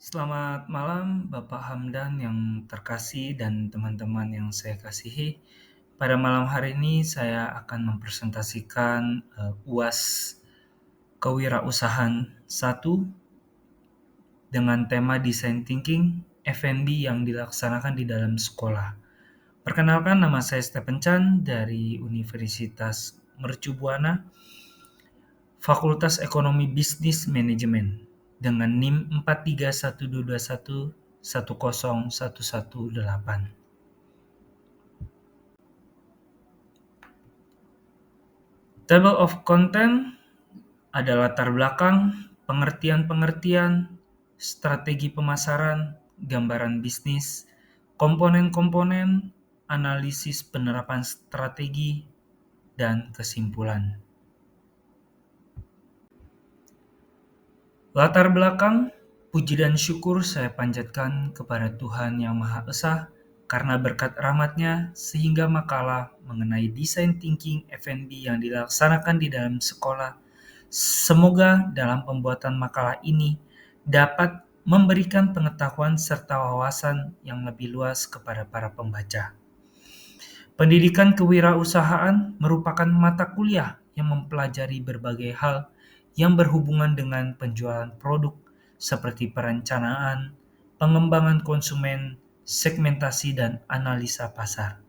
Selamat malam Bapak Hamdan yang terkasih dan teman-teman yang saya kasihi. Pada malam hari ini saya akan mempresentasikan UAS Kewirausahaan 1 dengan tema Design Thinking F&B yang dilaksanakan di dalam sekolah. Perkenalkan, nama saya Stephen Chan dari Universitas Mercu Buana, Fakultas Ekonomi Bisnis Manajemen dengan NIM 431211010118. Table of content ada latar belakang, pengertian-pengertian, strategi pemasaran, gambaran bisnis, komponen-komponen, analisis penerapan strategi, dan kesimpulan. Latar belakang, puji dan syukur saya panjatkan kepada Tuhan Yang Maha Esa karena berkat rahmat-Nya sehingga makalah mengenai design thinking F&B yang dilaksanakan di dalam sekolah, semoga dalam pembuatan makalah ini dapat memberikan pengetahuan serta wawasan yang lebih luas kepada para pembaca. Pendidikan kewirausahaan merupakan mata kuliah yang mempelajari berbagai hal yang berhubungan dengan penjualan produk seperti perencanaan, pengembangan konsumen, segmentasi dan analisa pasar,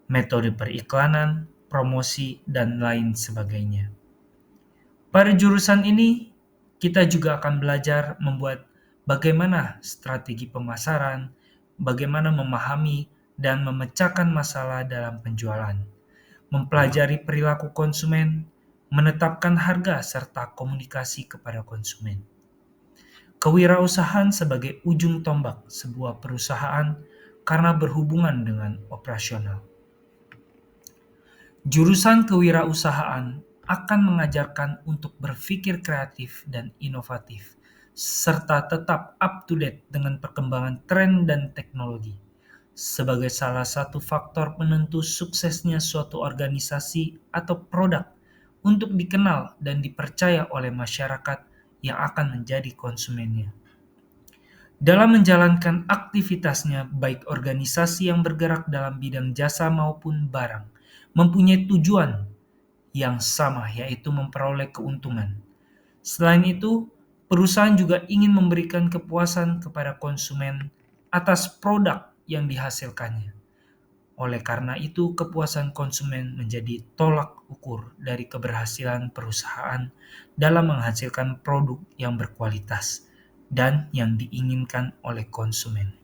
metode periklanan, promosi, dan lain sebagainya. Pada jurusan ini, kita juga akan belajar membuat bagaimana strategi pemasaran, bagaimana memahami dan memecahkan masalah dalam penjualan, mempelajari perilaku konsumen, menetapkan harga serta komunikasi kepada konsumen. Kewirausahaan sebagai ujung tombak sebuah perusahaan karena berhubungan dengan operasional. Jurusan kewirausahaan akan mengajarkan untuk berpikir kreatif dan inovatif, serta tetap up to date dengan perkembangan tren dan teknologi. Sebagai salah satu faktor penentu suksesnya suatu organisasi atau produk untuk dikenal dan dipercaya oleh masyarakat yang akan menjadi konsumennya. Dalam menjalankan aktivitasnya, baik organisasi yang bergerak dalam bidang jasa maupun barang, mempunyai tujuan yang sama, yaitu memperoleh keuntungan. Selain itu, perusahaan juga ingin memberikan kepuasan kepada konsumen atas produk yang dihasilkannya. Oleh karena itu, kepuasan konsumen menjadi tolak ukur dari keberhasilan perusahaan dalam menghasilkan produk yang berkualitas dan yang diinginkan oleh konsumen.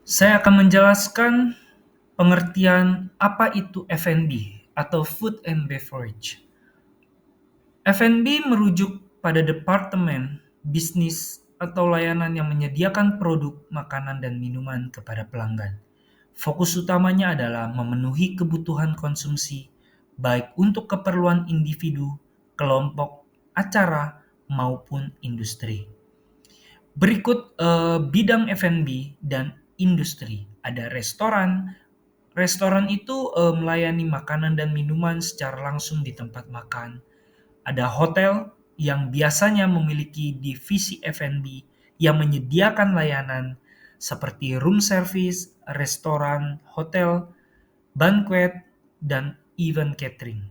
Saya akan menjelaskan pengertian apa itu F&B atau Food and Beverage. F&B merujuk pada departemen bisnis atau layanan yang menyediakan produk, makanan, dan minuman kepada pelanggan. Fokus utamanya adalah memenuhi kebutuhan konsumsi, baik untuk keperluan individu, kelompok, acara, maupun industri. Berikut bidang F&B dan industri. Ada restoran. Restoran itu melayani makanan dan minuman secara langsung di tempat makan. Ada hotel yang biasanya memiliki divisi F&B yang menyediakan layanan seperti room service, restoran, hotel, banquet, dan event catering.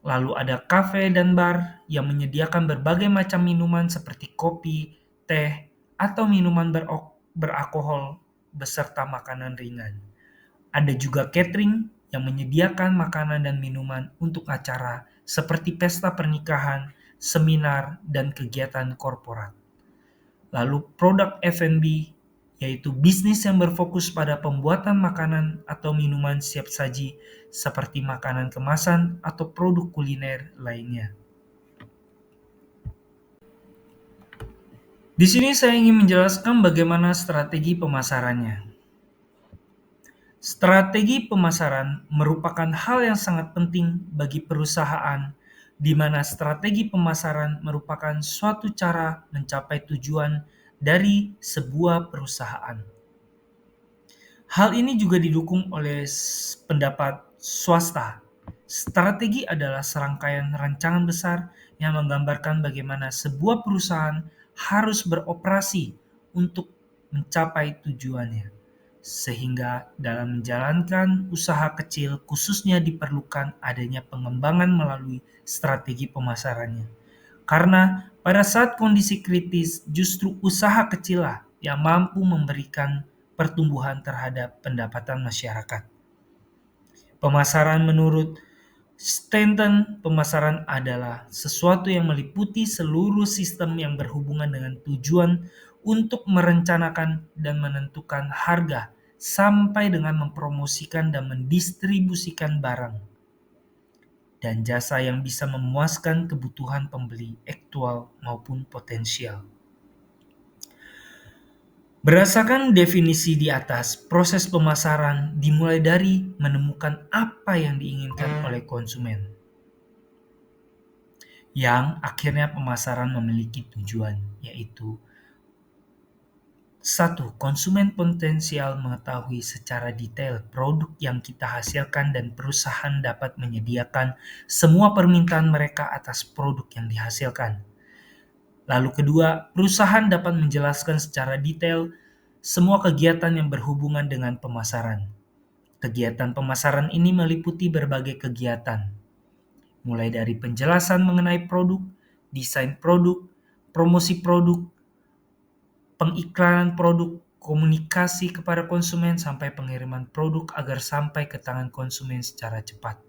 Lalu ada kafe dan bar yang menyediakan berbagai macam minuman seperti kopi, teh, atau minuman beralkohol beserta makanan ringan. Ada juga catering yang menyediakan makanan dan minuman untuk acara seperti pesta pernikahan, seminar, dan kegiatan korporat. Lalu produk F&B yaitu bisnis yang berfokus pada pembuatan makanan atau minuman siap saji seperti makanan kemasan atau produk kuliner lainnya. Di sini saya ingin menjelaskan bagaimana strategi pemasarannya. Strategi pemasaran merupakan hal yang sangat penting bagi perusahaan, di mana strategi pemasaran merupakan suatu cara mencapai tujuan dari sebuah perusahaan. Hal ini juga didukung oleh pendapat swasta, Strategi adalah serangkaian rancangan besar yang menggambarkan bagaimana sebuah perusahaan harus beroperasi untuk mencapai tujuannya. Sehingga dalam menjalankan usaha kecil khususnya diperlukan adanya pengembangan melalui strategi pemasarannya. Karena pada saat kondisi kritis justru usaha kecillah yang mampu memberikan pertumbuhan terhadap pendapatan masyarakat. Pemasaran menurut Stanton, pemasaran adalah sesuatu yang meliputi seluruh sistem yang berhubungan dengan tujuan untuk merencanakan dan menentukan harga sampai dengan mempromosikan dan mendistribusikan barang dan jasa yang bisa memuaskan kebutuhan pembeli aktual maupun potensial. Berdasarkan definisi di atas, proses pemasaran dimulai dari menemukan apa yang diinginkan oleh konsumen, yang akhirnya pemasaran memiliki tujuan, yaitu 1. Konsumen potensial mengetahui secara detail produk yang kita hasilkan dan perusahaan dapat menyediakan semua permintaan mereka atas produk yang dihasilkan. Lalu kedua, perusahaan dapat menjelaskan secara detail semua kegiatan yang berhubungan dengan pemasaran. Kegiatan pemasaran ini meliputi berbagai kegiatan, mulai dari penjelasan mengenai produk, desain produk, promosi produk, pengiklanan produk, komunikasi kepada konsumen, sampai pengiriman produk agar sampai ke tangan konsumen secara cepat.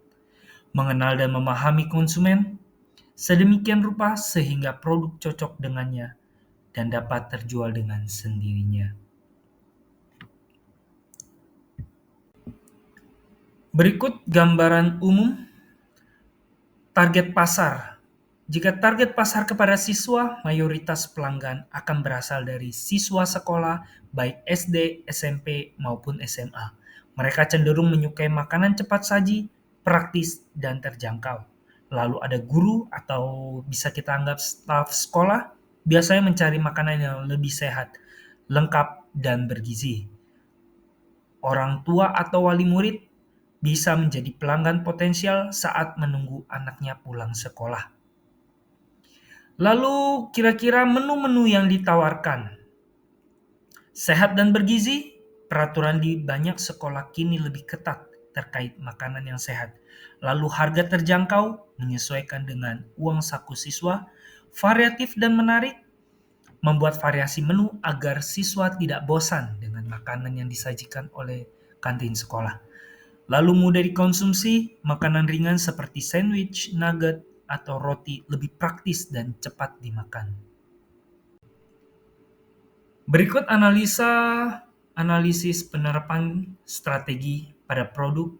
Mengenal dan memahami konsumen sedemikian rupa sehingga produk cocok dengannya dan dapat terjual dengan sendirinya. Berikut gambaran umum target pasar. Jika target pasar kepada siswa, mayoritas pelanggan akan berasal dari siswa sekolah, baik SD, SMP, maupun SMA. Mereka cenderung menyukai makanan cepat saji, praktis, dan terjangkau. Lalu ada guru atau bisa kita anggap staf sekolah, biasanya mencari makanan yang lebih sehat, lengkap, dan bergizi. Orang tua atau wali murid bisa menjadi pelanggan potensial saat menunggu anaknya pulang sekolah. Lalu kira-kira menu-menu yang ditawarkan. Sehat dan bergizi, peraturan di banyak sekolah kini lebih ketat terkait makanan yang sehat. Lalu harga terjangkau, menyesuaikan dengan uang saku siswa, variatif dan menarik, membuat variasi menu agar siswa tidak bosan dengan makanan yang disajikan oleh kantin sekolah. Lalu mudah dikonsumsi, makanan ringan seperti sandwich, nugget, atau roti lebih praktis dan cepat dimakan. Berikut analisis penerapan strategi pada produk.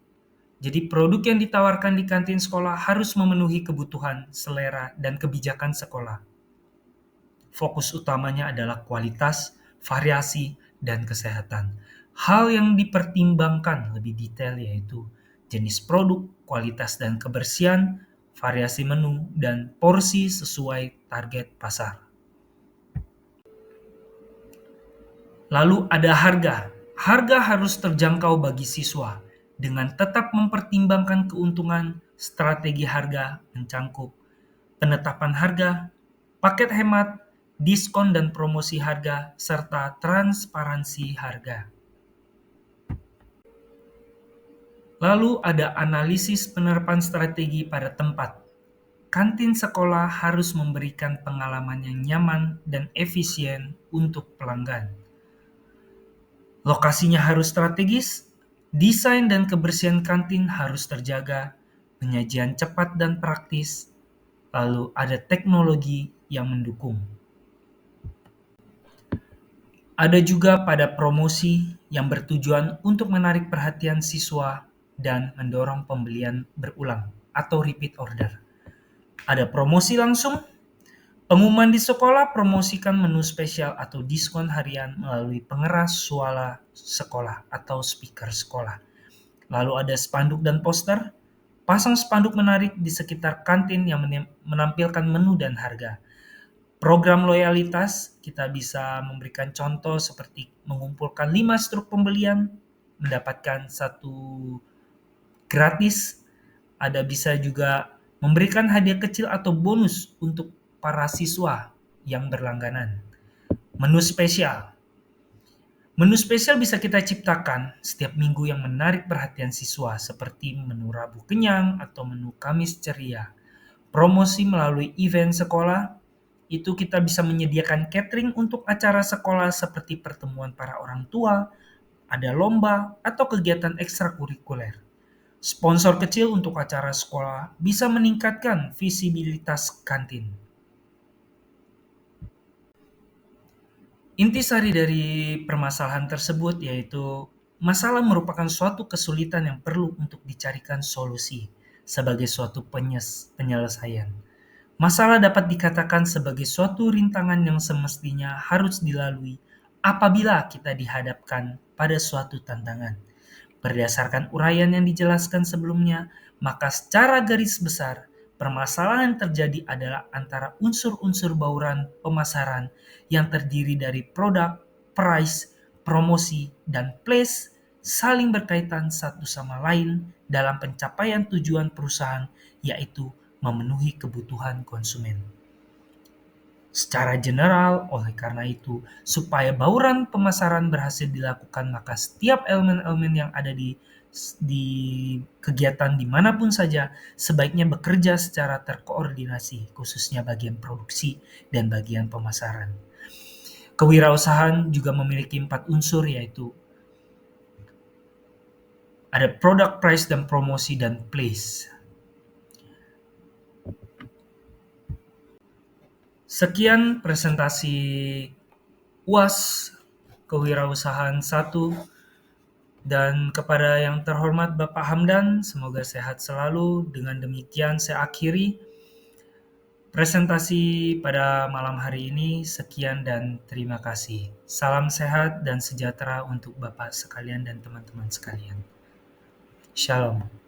Jadi produk yang ditawarkan di kantin sekolah harus memenuhi kebutuhan, selera, dan kebijakan sekolah. Fokus utamanya adalah kualitas, variasi, dan kesehatan. Hal yang dipertimbangkan lebih detail yaitu jenis produk, kualitas dan kebersihan, variasi menu, dan porsi sesuai target pasar. Lalu ada harga. Harga harus terjangkau bagi siswa dengan tetap mempertimbangkan keuntungan. Strategi harga mencangkup penetapan harga, paket hemat, diskon dan promosi harga, serta transparansi harga. Lalu ada analisis penerapan strategi pada tempat. Kantin sekolah harus memberikan pengalaman yang nyaman dan efisien untuk pelanggan. Lokasinya harus strategis, desain dan kebersihan kantin harus terjaga, penyajian cepat dan praktis, lalu ada teknologi yang mendukung. Ada juga pada promosi yang bertujuan untuk menarik perhatian siswa dan mendorong pembelian berulang atau repeat order. Ada promosi langsung. Pengumuman di sekolah promosikan menu spesial atau diskon harian melalui pengeras suara sekolah atau speaker sekolah. Lalu ada spanduk dan poster. Pasang spanduk menarik di sekitar kantin yang menampilkan menu dan harga. Program loyalitas, kita bisa memberikan contoh seperti mengumpulkan 5 struk pembelian, mendapatkan 1 gratis, Ada bisa juga memberikan hadiah kecil atau bonus untuk para siswa yang berlangganan. Menu spesial. Menu spesial bisa kita ciptakan setiap minggu yang menarik perhatian siswa seperti menu Rabu Kenyang atau menu Kamis Ceria. Promosi melalui event sekolah, itu kita bisa menyediakan catering untuk acara sekolah seperti pertemuan para orang tua, ada lomba, atau kegiatan ekstrakurikuler. Sponsor kecil untuk acara sekolah bisa meningkatkan visibilitas kantin. Intisari dari permasalahan tersebut yaitu masalah merupakan suatu kesulitan yang perlu untuk dicarikan solusi sebagai suatu penyelesaian. Masalah dapat dikatakan sebagai suatu rintangan yang semestinya harus dilalui apabila kita dihadapkan pada suatu tantangan. Berdasarkan uraian yang dijelaskan sebelumnya, maka secara garis besar, permasalahan yang terjadi adalah antara unsur-unsur bauran pemasaran yang terdiri dari produk, price, promosi, dan place saling berkaitan satu sama lain dalam pencapaian tujuan perusahaan, yaitu memenuhi kebutuhan konsumen. Secara general, oleh karena itu, supaya bauran pemasaran berhasil dilakukan, maka setiap elemen-elemen yang ada di kegiatan dimanapun saja sebaiknya bekerja secara terkoordinasi, khususnya bagian produksi dan bagian pemasaran. Kewirausahaan juga memiliki 4 unsur, yaitu ada product, price, dan promosi, dan place. Sekian presentasi UAS Kewirausahaan 1, dan kepada yang terhormat Bapak Hamdan, semoga sehat selalu. Dengan demikian saya akhiri presentasi pada malam hari ini. Sekian dan terima kasih. Salam sehat dan sejahtera untuk Bapak sekalian dan teman-teman sekalian. Shalom.